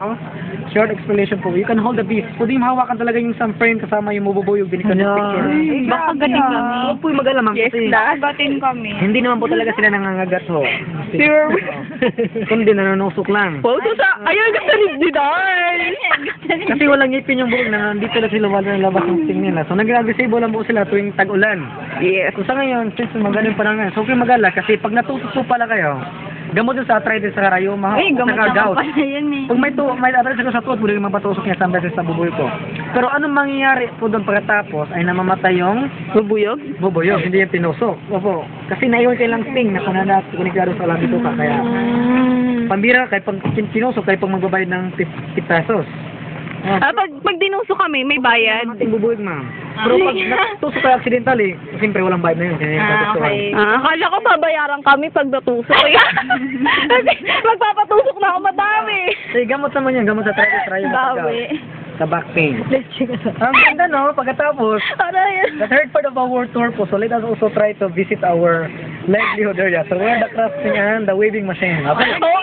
Oh, short explanation po. You can hold the beef. Pwede mahawakan talaga yung some frame kasama yung mububuyog binigyan ng picture. Baka galing kami. Huwag po yung mag-alamang Yes, kasi nakagatin kami. hindi naman po talaga sila nangangagat ho. Sure. Kundi nanunusok lang. Wow, sa ayaw gusto ni Diday. Kasi walang ngipin yung buhok na nandito na sila wala labas ng sting nila. So nag-disable lang po sila tuwing tag-ulan. Yes. So sa ngayon, since magaling pa na ngayon, so huwag kayong mag-alala kasi pag natutuso pala kayo, gamot yun sa arthritis sa karayoma, Ay, gamot saka naman gout. pala yan eh. Pag may arthritis sa tuhod, pwede mapatusok niya sa beses sa buboy ko. Pero anong mangyayari po doon pagkatapos ay namamatay yung Bubuyog? bubuyog, hindi yung tinusok. Opo. Kasi naiwan kayo lang sting na kunanat, kunikado sa labi ko ka. Kaya pambira, kahit pag tinusok, kahit pag magbabayad ng 50 pesos. Pag dinusok kami, may bayad. Ating bubuyog, ma'am. Pero pag natusok kayo accidental siyempre walang bayad na yun. Kasi yung natutukan. Akala ko babayaran kami pag natusok. Kasi magpapatusok na ako madami. Sige, gamot naman yan. Gamot sa arthritis, Bawi. sa back pain. Ang ganda, no? Pagkatapos, the third part of our tour po, so let us also try to visit our livelihood area. So we're the crafting and the weaving machine. Okay? Oo